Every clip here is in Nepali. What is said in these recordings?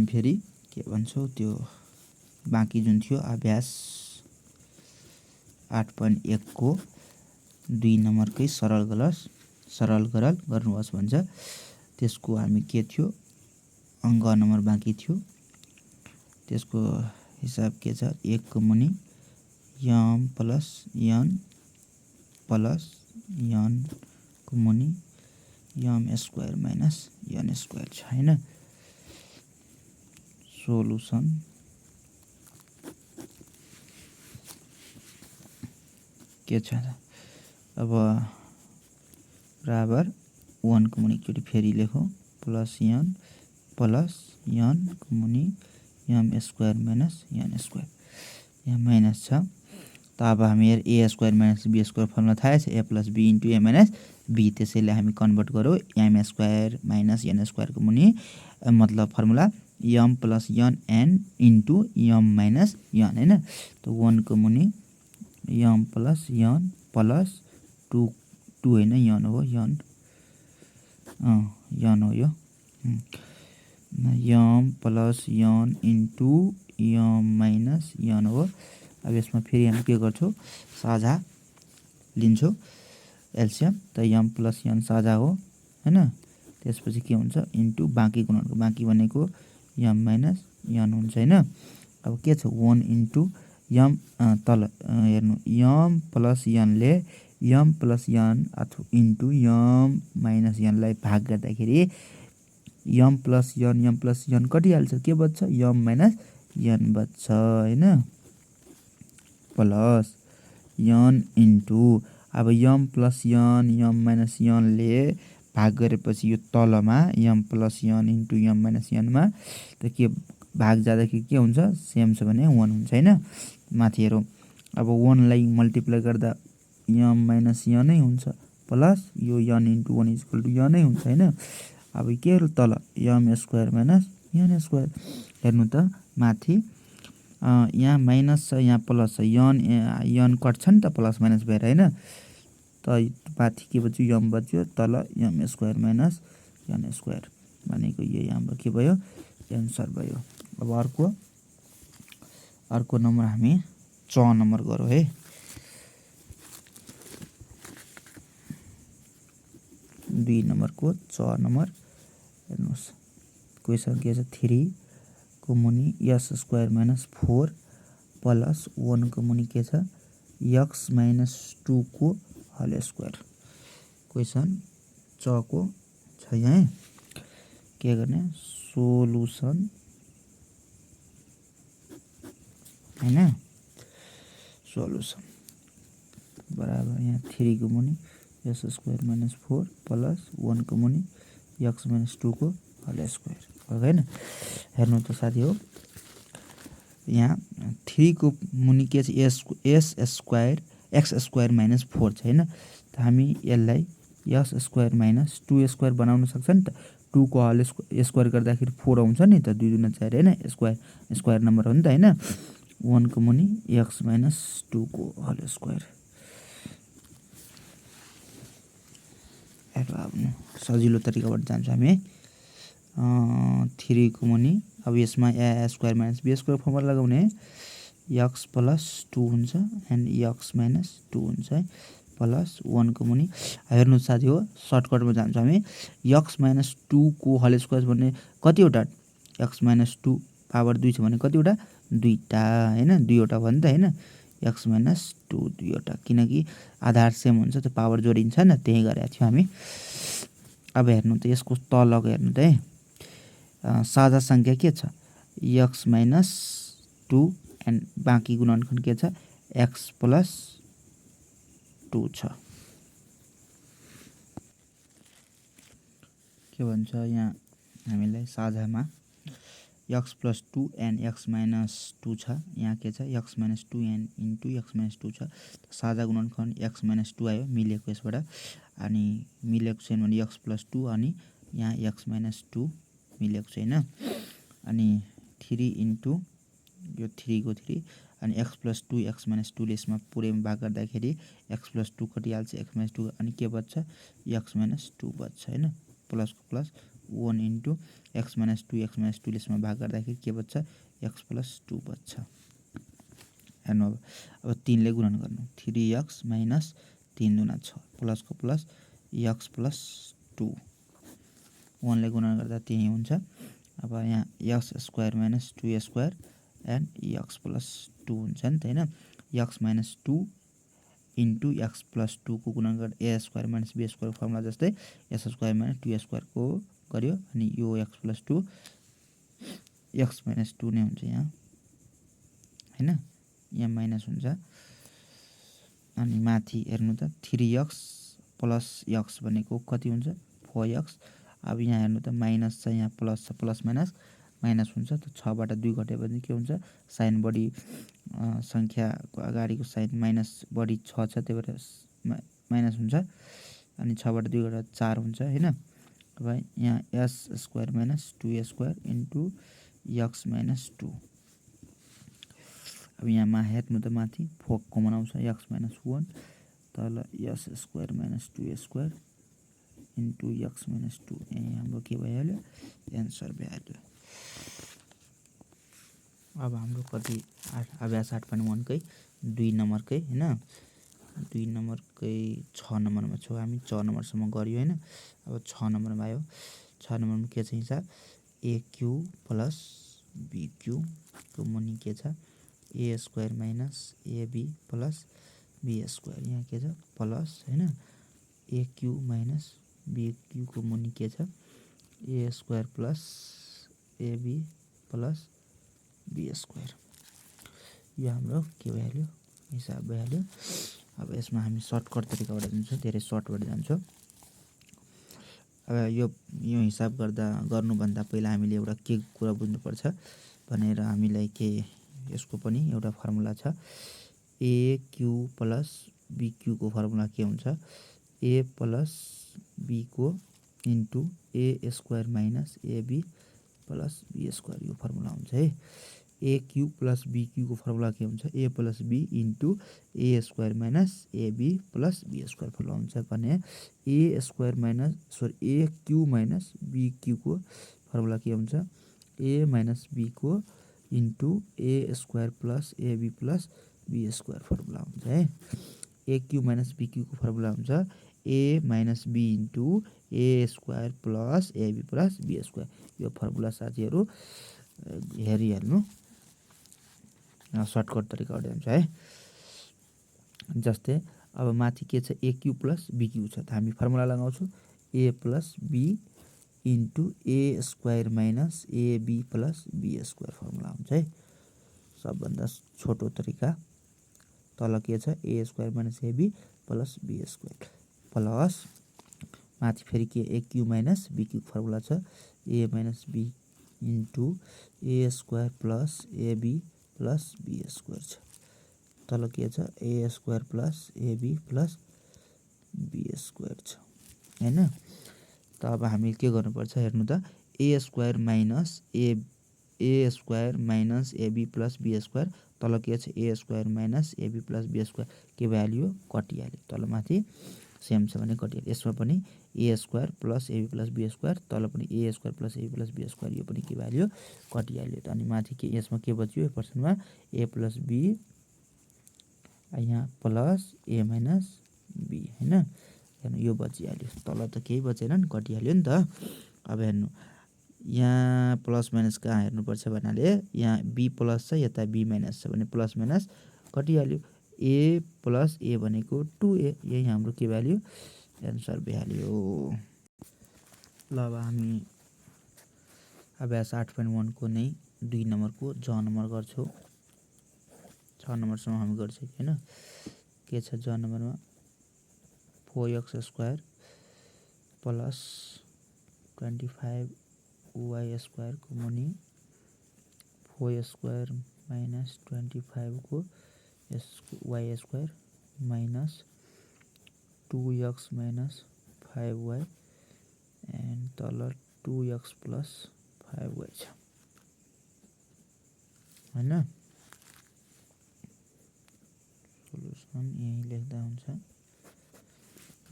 हामी फेरि के भन्छौँ त्यो बाँकी जुन थियो अभ्यास 8.1 को 2 नम्बरकै सरल गरल गर्नुहोस् भन्छ। त्यसको हामी के थियो अङ्क नम्बर बाँकी थियो, त्यसको हिसाब के छ 1 को मुनि यम प्लस यन को मुनि M square minus N square छ हैन। सोलुसन के छ अब बराबर 1 को मुनि एकचोटि फेरि लेखौँ प्लस यन को मुनि M square minus N square, यहाँ माइनस छ। त अब हामी A square minus B square formula थाहा छ, A plus B into A minus B. त्यसैले हामी कन्भर्ट गरौँ एम स्क्वायर माइनस एन स्क्वायरको मुनि मतलब formula M plus N N into M minus N हैन। त 1 को मुनि यम प्लस यन प्लस 2 हैन यन हो यन हो यो यम प्लस यन इन्टु यम माइनस यन हो। अब यसमा फेरि हामी के गर्छौँ साझा लिन्छौँ एलसिएम, त यम प्लस यन साझा हो हैन। त्यसपछि के हुन्छ इन्टु बाँकी गुणनको बाँकी भनेको यम माइनस यन हुन्छ हैन। अब के छ 1 इन्टु यम तल हेर्नु यम प्लस यनले यम प्लस यन अथवा इन्टु यम माइनस यनलाई भाग गर्दाखेरि यम प्लस यन कटिहाल्छ, के बच्छ यम माइनस यन बच्छ हैन प्लस यन इन्टु अब यम प्लस यन यम माइनस यनले भाग गरेपछि यो तलमा यम प्लस यन इन्टु यम माइनस यनमा त के भाग जाँदाखेरि के हुन्छ सेम छ भने 1 हुन्छ हैन। माथि हेरौँ अब 1 लाई मल्टिप्लाई गर्दा यम माइनस यनै हुन्छ प्लस यो यन इन्टु 1 इक्वल टु यनै हुन्छ हैन। अब के तल यम स्क्वायर माइनस यन स्क्वायर हेर्नु त माथि यहाँ माइनस छ यहाँ प्लस छ, यन कट्छ नि त प्लस माइनस भएर हैन। त माथि के बच्यो यम बच्यो, तल यम स्क्वायर माइनस यन स्क्वायर भनेको यही हाम्रो के भयो एन्सर भयो। अब अर्को नम्बर हामी 6 नम्बर गरौँ है। दुई नम्बरको 6 नम्बर हेर्नुहोस् क्वेसन के छ 3 को मुनि यस स्क्वायर माइनस 4 प्लस 1 को मुनि के छ यक्स माइनस 2 को होल स्क्वायर। क्वेसन 6 को छ यहाँ के गर्ने सोलुसन हैन। सोलुसन बराबर यहाँ 3 को मुनि यस स्क्वायर माइनस 4 प्लस 1 को मुनि यक्स माइनस 2 को होल स्क्वायर हो हैन। हेर्नु त साथी हो यहाँ 3 को मुनि के छ S square x square minus 4 छ हैन। त हामी यसलाई यस स्क्वायर माइनस 2 स्क्वायर बनाउन सक्छ नि त। 2 को होल स्क्वायर गर्दाखेरि 4 आउँछ नि त, 2 दुना 4 हैन स्क्वायर नम्बर हो नि त हैन। 1 को मुनि एक्स माइनस 2 को होल स्क्वायर। सजिलो तरिकाबाट जान्छ हामी 3 को मुनि अब यसमा A square minus B square formula लगाउने यक्स प्लस 2 हुन्छ एन्ड यक्स माइनस 2 हुन्छ है प्लस 1 को मुनि हेर्नु साथी हो सर्टकटमा जान्छ हामी यक्स माइनस 2 को होल स्क्वायर भन्ने कतिवटा यक्स माइनस 2 पावर 2 छ भने कतिवटा दुईटा हैन दुईवटा भयो नि त हैन एक्स माइनस 2 दुईवटा किनकि आधार सेम हुन्छ त पावर जोडिन्छ न त्यही गरेका थियौँ हामी। अब हेर्नु त यसको तलको हेर्नु त है साझा संख्या के छ एक्स माइनस 2 एन्ड बाँकी गुणनखण्ड के छ एक्स प्लस 2 छ। के भन्छ यहाँ हामीलाई साझामा X plus 2 and X minus 2 छ। यहाँ के छ X minus 2 and into X minus 2 छ। साझा गुणनखण्ड एक्स माइनस 2 आयो मिलेको यसबाट अनि मिलेको छैन भने एक्स प्लस 2 अनि यहाँ एक्स माइनस 2 मिलेको छैन अनि 3 इन्टु यो 3 को 3 अनि एक्स प्लस 2 एक्स माइनस 2 ले यसमा पुरैमा भाग गर्दाखेरि एक्स प्लस 2 कटिहाल्छ एक्स माइनस 2 अनि के बच्छ एक्स माइनस 2 बच्छ हैन प्लसको प्लस 1 इन्टु एक्स माइनस 2 ले यसमा भाग गर्दाखेरि के बच्छ x प्लस 2 बच्छ। हेर्नु अब 3 ले गुणन गर्नु 3x माइनस 3 दुना 6 प्लसको प्लस x प्लस 2 1 ले गुणन गर्दा त्यही हुन्छ। अब यहाँ x square minus 2 square and x plus 2 हुन्छ नि त हैन। x minus 2 into x plus 2 को गुणन गर्दा a square minus b square formula जस्तै s स्क्वायर माइनस 2 स्क्वायर को गर्यो अनि यो x प्लस 2 x माइनस 2 नै हुन्छ यहाँ हैन। यहाँ माइनस हुन्छ अनि माथि हेर्नु त 3x प्लस x भनेको कति हुन्छ 4x। अब यहाँ हेर्नु त माइनस छ यहाँ प्लस छ प्लस माइनस माइनस हुन्छ त 6 बाट 2 घटेपछि के हुन्छ साइन बढी संख्याको अगाडिको साइन माइनस बढी 6 छ त्यही भएर माइनस हुन्छ अनि 6 बाट 2 घटेर 4 हुन्छ हैन। अब यहाँ s square minus 2 square into x minus 2। अब यहाँ हेर्नु त माथि 4 कमन आउँछ x माइनस 1 तल s square minus 2 square into x minus 2 यहाँ हाम्रो के भइहाल्यो एन्सर भइहाल्यो। अब हाम्रो कति अभ्यास 8.1 कै 2 नम्बरकै हैन 2 नम्बरकै 6 नम्बरमा छौँ हामी 6 नम्बरसम्म गरियो हैन। अब 6 नम्बरमा आयो 6 नम्बरमा के छ हिसाब AQ प्लस BQ को मुनि के छ a square minus AB plus B square यहाँ के छ प्लस हैन AQ माइनस BQ को मुनि के छ a square plus AB plus B square यो हाम्रो के भइहाल्यो हिसाब भइहाल्यो। अब यसमा हामी सर्टकट तरिकाबाट जान्छौँ धेरै सर्टबाट जान्छौँ। अब यो हिसाब गर्नुभन्दा पहिला हामीले एउटा के कुरा बुझ्नुपर्छ भनेर हामीलाई के यसको पनि एउटा फर्मुला छ AQ प्लस BQ को फर्मुला के हुन्छ a प्लस b को into a square minus AB plus B square यो फर्मुला हुन्छ है। AQ प्लस BQ को फर्मुला के हुन्छ a plus b into a square minus AB plus B square formula हुन्छ भने a square minus AQ minus BQ को फर्मुला के हुन्छ a माइनस b को into a square plus AB plus B square formula हुन्छ है। AQ माइनस BQ को फर्मुला हुन्छ a minus b into a square plus AB plus B square यो फर्मुला साथीहरू हेरिहाल्नु सर्टकट तरिकाबाट हुन्छ है। जस्तै अब माथि के छ AQ प्लस BQ छ त हामी फर्मुला लगाउँछौँ a plus b into a square minus AB plus B square formula हुन्छ है। सबभन्दा छोटो तरिका तल के छ a square minus AB plus B square plus माथि फेरि के AQ माइनस BQ फर्मुला छ a minus b into a square plus AB plus B square छ तल के छ a square plus AB plus B square छ हैन। त अब हामी के गर्नुपर्छ हेर्नु त a square minus a square minus AB plus B square तल के छ a square minus AB plus B square के भ्याल्यु कटिहाल्यो तल माथि सेम छ भने कटिहाल्यो। यसमा पनि a square plus AB plus B square तल पनि a square plus AB plus B square यो पनि के भ्याल्यु कटिहाल्यो त अनि माथि के यसमा के बच्यो पर्सनमा a प्लस b यहाँ प्लस a माइनस b हैन हेर्नु यो बचिहाल्यो तल त केही बचेन नि कटिहाल्यो नि त। अब हेर्नु यहाँ प्लस माइनस कहाँ हेर्नुपर्छ भन्नाले यहाँ b प्लस छ यता b माइनस छ भने प्लस माइनस कटिहाल्यो a प्लस a भनेको 2a यही हाम्रो के भ्याल्यु एन्सर भ्याल्यु। ल अब हामी अभ्यास 8.1 को नै 2 नम्बरको ज नम्बर गर्छौँ 6 नम्बरसम्म हामी गर्छौँ हैन। के छ ज नम्बरमा 4x square plus 25y square को मुनि 4 स्क्वायर माइनस 25 को y square minus 2x minus 5y and तल 2x प्लस 5y छ हैन। सोलुसन यही लेख्दा हुन्छ।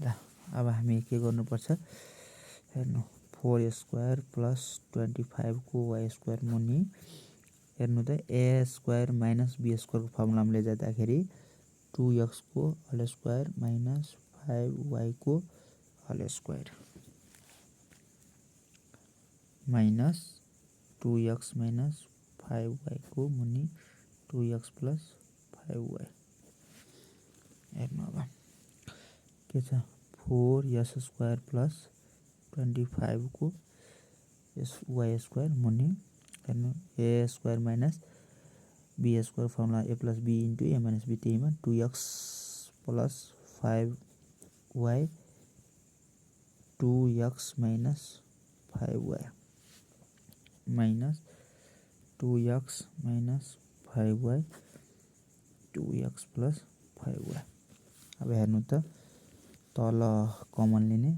ल अब हामी के गर्नुपर्छ हेर्नु 4² प्लस 25 को y² मुनि हेर्नु त a² माइनस b² को फर्मुलामा ल्याइजाँदाखेरि 2x को होल स्क्वायर माइनस 5y को whole square minus 2x minus 5y को मुनि 2x प्लस 5y हेर्नु अब के छ 4s² प्लस 25 को y² मुनि हेर्नु a² minus b² formula a plus b into a minus b त्यहीमा 2x plus 5y 2x minus 5y minus 2x minus 5y 2x plus 5y अब हेर्नु त तल कमन लिने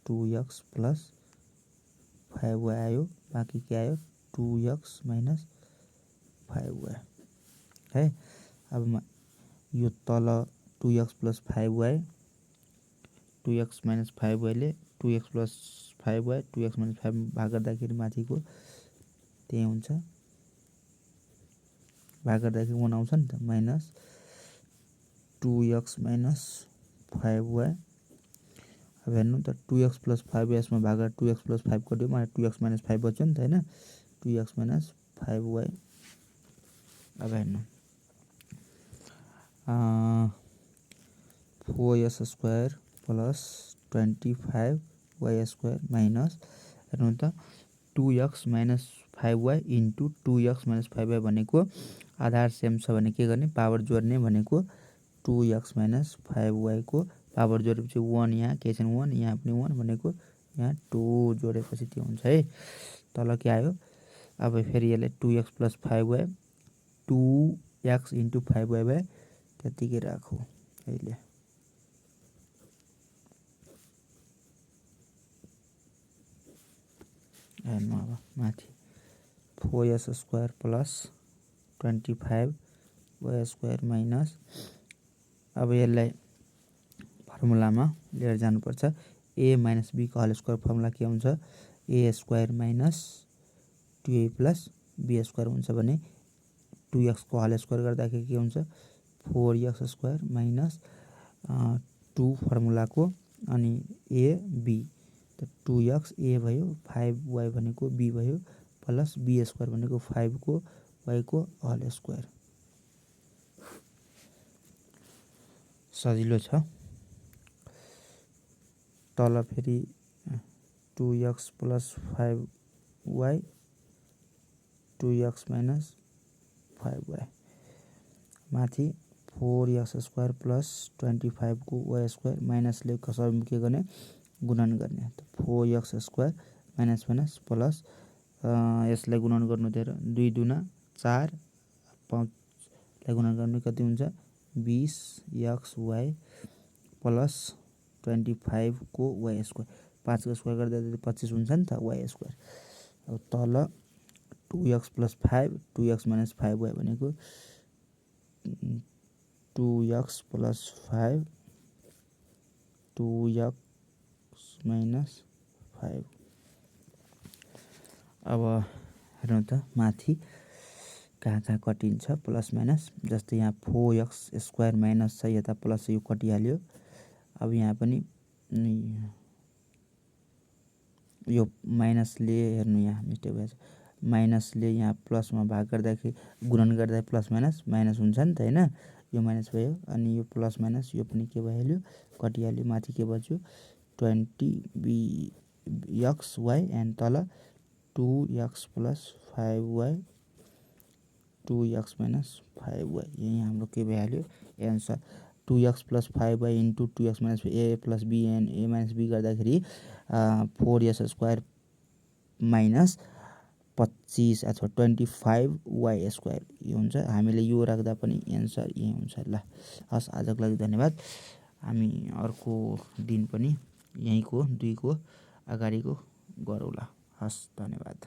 2x प्लस 5y आयो बाँकी के आयो 2x माइनस 5y है। अब यो तल 2x plus 5y 2x minus 5y ले 2x plus 5y 2x minus 5 भाग गर्दाखेरि माथिको त्यही हुन्छ भाग गर्दाखेरि 1 आउँछ नि त माइनस 2x माइनस 5y अब हेर्नु त 2x प्लस 5y यसमा भाग 2x प्लस 5 कट्यो मलाई 2x माइनस 5 बच्यो नि त हैन 2x माइनस 5y अब हेर्नु 4s² प्लस 25y² माइनस हेर्नु त 2x minus 5y into 2x minus 5y भनेको आधार सेम छ भने के गर्ने पावर जोड्ने भनेको 2x माइनस 5y को पावर जोडेपछि 1 यहाँ के छैन 1 यहाँ पनि 1 भनेको यहाँ 2 जोडेपछि त्यो हुन्छ है। तल के आयो अब फेरि यसले 2x plus 5y 2x into 5y भए त्यतिकै राखौ अहिले हेर्नु अब माथि 4s² प्लस 25y² माइनस अब यसलाई फर्मुलामा लिएर जानुपर्छ a माइनस b को होल स्क्वायर फर्मुला के हुन्छ a² minus 2a plus b² हुन्छ भने 2x को होल स्क्वायर गर्दाखेरि के हुन्छ 4x² माइनस 2 फर्मुलाको अनि a b त 2x a भयो 5y भनेको b भयो प्लस b² भनेको 5 को y को होल स्क्वायर सजिलो छ। तल फेरि 2x plus 5y 2x minus 5y माथि 4x² प्लस 25 को y² माइनसले कसरी के गर्ने गुणन गर्ने त 4x² माइनस माइनस प्लस यसलाई गुणन गर्नु दिएर 2 दुना 4 5 लाई गुणन गर्ने कति हुन्छ 20xy प्लस 25 को y² 5 को स्क्वायर गर्दा 25 हुन्छ नि त y² अब तल 2x plus 5 2x minus 5y भनेको 2x प्लस 5 2x माइनस 5 अब हेर्नु त माथि कहाँ कटिन्छ प्लस माइनस जस्तै यहाँ 4x² माइनस छ यता प्लस यो कटिहाल्यो अब यहाँ पनि यो माइनसले हेर्नु यहाँ मिस्टेक भएछ माइनसले यहाँ प्लसमा भाग गर्दाखेरि गुणन गर्दा प्लस माइनस माइनस हुन्छ नि त हैन यो माइनस भयो अनि यो प्लस माइनस यो पनि के भइहाल्यो कटिहाल्यो माथि के बच्यो 20xy एन्ड तल 2x plus 5y 2x minus 5y यही हाम्रो के भइहाल्यो answer 2x plus 5y into 2x minus a plus b and a minus b गर्दाखेरि 4s² माइनस 25 अथवा 25y² यो हुन्छ हामीले यो राख्दा पनि एन्सर यही हुन्छ ल हस् आजको लागि धन्यवाद हामी अर्को दिन पनि यहीँको 2 को अगाडिको गरौँला हस् धन्यवाद।